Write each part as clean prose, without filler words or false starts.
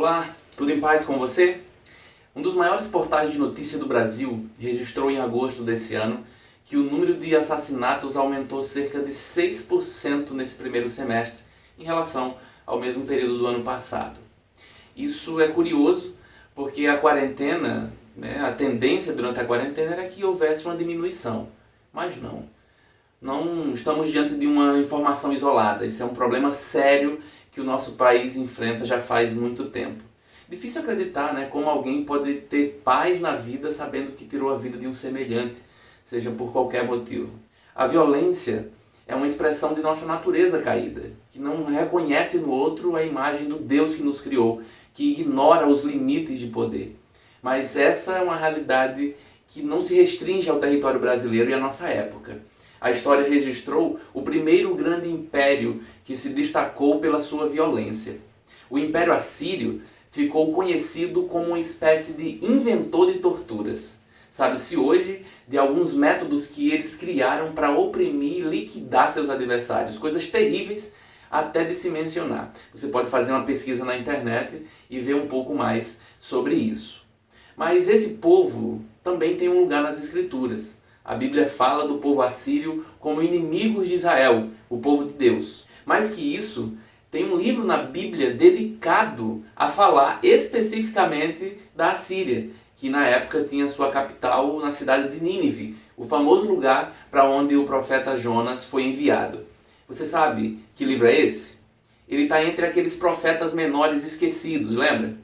Olá, tudo em paz com você? Um dos maiores portais de notícia do Brasil registrou em agosto desse ano que o número de assassinatos aumentou cerca de 6% nesse primeiro semestre em relação ao mesmo período do ano passado. Isso é curioso porque a quarentena, a tendência durante a quarentena era que houvesse uma diminuição, mas não. Não estamos diante de uma informação isolada, isso é um problema sério que o nosso país enfrenta já faz muito tempo. Difícil acreditar, como alguém pode ter paz na vida sabendo que tirou a vida de um semelhante, seja por qualquer motivo. A violência é uma expressão de nossa natureza caída, que não reconhece no outro a imagem do Deus que nos criou, que ignora os limites de poder. Mas essa é uma realidade que não se restringe ao território brasileiro e à nossa época. A história registrou o primeiro grande império que se destacou pela sua violência. O Império Assírio ficou conhecido como uma espécie de inventor de torturas. Sabe-se hoje de alguns métodos que eles criaram para oprimir e liquidar seus adversários. Coisas terríveis até de se mencionar. Você pode fazer uma pesquisa na internet e ver um pouco mais sobre isso. Mas esse povo também tem um lugar nas Escrituras. A Bíblia fala do povo assírio como inimigos de Israel, o povo de Deus. Mais que isso, tem um livro na Bíblia dedicado a falar especificamente da Assíria, que na época tinha sua capital na cidade de Nínive, o famoso lugar para onde o profeta Jonas foi enviado. Você sabe que livro é esse? Ele está entre aqueles profetas menores esquecidos, lembra?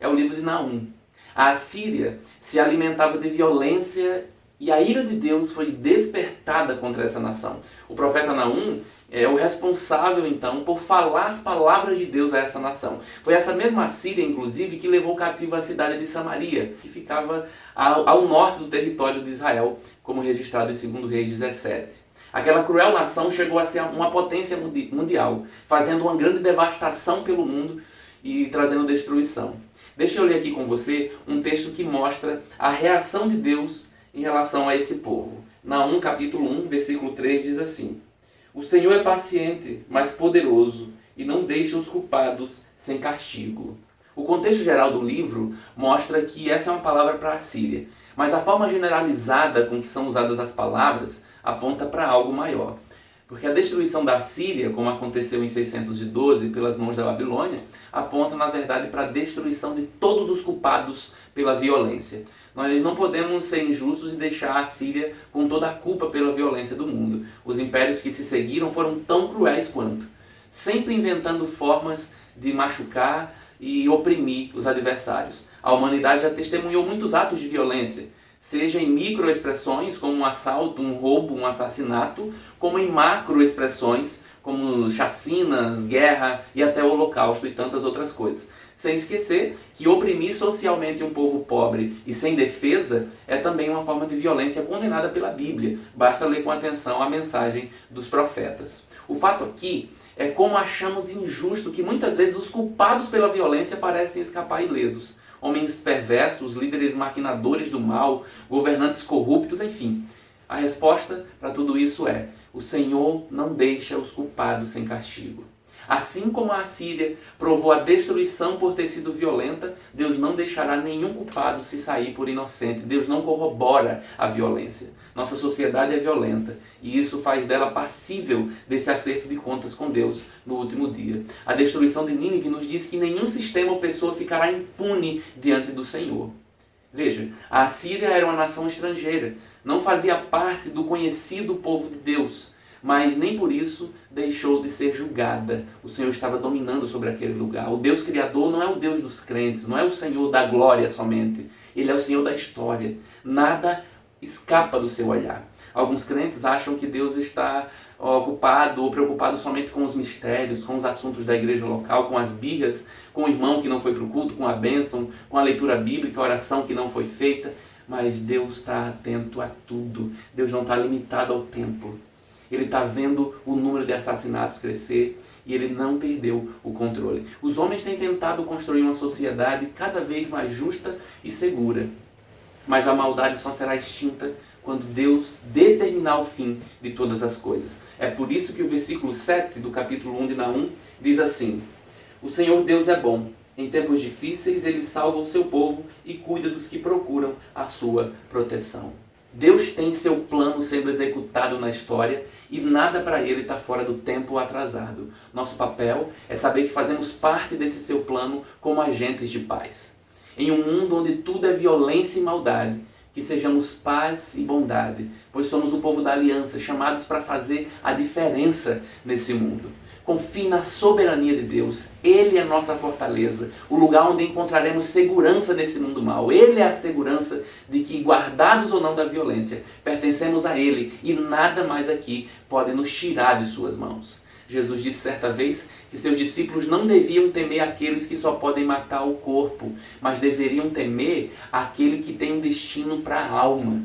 É o livro de Naum. A Assíria se alimentava de violência e a ira de Deus foi despertada contra essa nação. O profeta Naum é o responsável, então, por falar as palavras de Deus a essa nação. Foi essa mesma Assíria, inclusive, que levou cativo a cidade de Samaria, que ficava ao norte do território de Israel, como registrado em 2 Reis 17. Aquela cruel nação chegou a ser uma potência mundial, fazendo uma grande devastação pelo mundo e trazendo destruição. Deixa eu ler aqui com você um texto que mostra a reação de Deus em relação a esse povo. Naum capítulo 1, versículo 3 diz assim: O Senhor é paciente, mas poderoso, e não deixa os culpados sem castigo. O contexto geral do livro mostra que essa é uma palavra para a Síria, mas a forma generalizada com que são usadas as palavras aponta para algo maior. Porque a destruição da Síria, como aconteceu em 612 pelas mãos da Babilônia, aponta na verdade para a destruição de todos os culpados pela violência. Nós não podemos ser injustos e deixar a Síria com toda a culpa pela violência do mundo. Os impérios que se seguiram foram tão cruéis quanto, sempre inventando formas de machucar e oprimir os adversários. A humanidade já testemunhou muitos atos de violência, seja em microexpressões como um assalto, um roubo, um assassinato, como em macroexpressões como chacinas, guerra e até o holocausto e tantas outras coisas. Sem esquecer que oprimir socialmente um povo pobre e sem defesa é também uma forma de violência condenada pela Bíblia. Basta ler com atenção a mensagem dos profetas. O fato aqui é como achamos injusto que muitas vezes os culpados pela violência parecem escapar ilesos. Homens perversos, líderes maquinadores do mal, governantes corruptos, enfim. A resposta para tudo isso é: o Senhor não deixa os culpados sem castigo. Assim como a Assíria provou a destruição por ter sido violenta, Deus não deixará nenhum culpado se sair por inocente. Deus não corrobora a violência. Nossa sociedade é violenta e isso faz dela passível desse acerto de contas com Deus no último dia. A destruição de Nínive nos diz que nenhum sistema ou pessoa ficará impune diante do Senhor. Veja, a Assíria era uma nação estrangeira, não fazia parte do conhecido povo de Deus, mas nem por isso deixou de ser julgada. O Senhor estava dominando sobre aquele lugar. O Deus Criador não é o Deus dos crentes, não é o Senhor da glória somente. Ele é o Senhor da história. Nada escapa do seu olhar. Alguns crentes acham que Deus está ocupado ou preocupado somente com os mistérios, com os assuntos da igreja local, com as birras, com o irmão que não foi para o culto, com a bênção, com a leitura bíblica, a oração que não foi feita. Mas Deus está atento a tudo. Deus não está limitado ao templo. Ele está vendo o número de assassinatos crescer e ele não perdeu o controle. Os homens têm tentado construir uma sociedade cada vez mais justa e segura. Mas a maldade só será extinta quando Deus determinar o fim de todas as coisas. É por isso que o versículo 7 do capítulo 1 de Naum diz assim: O Senhor Deus é bom, Em tempos difíceis, Ele salva o seu povo e cuida dos que procuram a sua proteção. Deus tem seu plano sendo executado na história e nada para Ele está fora do tempo ou atrasado. Nosso papel é saber que fazemos parte desse seu plano como agentes de paz. Em um mundo onde tudo é violência e maldade, que sejamos paz e bondade, pois somos o povo da aliança, chamados para fazer a diferença nesse mundo. Confie na soberania de Deus. Ele é nossa fortaleza, o lugar onde encontraremos segurança nesse mundo mau. Ele é a segurança de que, guardados ou não da violência, pertencemos a Ele e nada mais aqui pode nos tirar de suas mãos. Jesus disse certa vez que seus discípulos não deviam temer aqueles que só podem matar o corpo, mas deveriam temer aquele que tem um destino para a alma.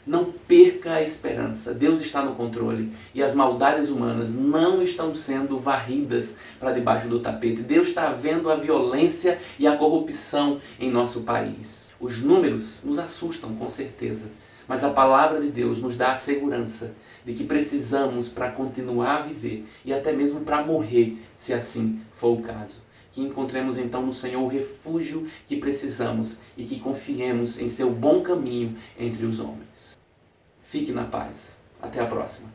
Não perca a esperança. Deus está no controle e as maldades humanas não estão sendo varridas para debaixo do tapete. Deus está vendo a violência e a corrupção em nosso país. Os números nos assustam, com certeza, mas a palavra de Deus nos dá a segurança de que precisamos para continuar a viver e até mesmo para morrer, se assim for o caso. Que encontremos então no Senhor o refúgio que precisamos e que confiemos em seu bom caminho entre os homens. Fique na paz. Até a próxima.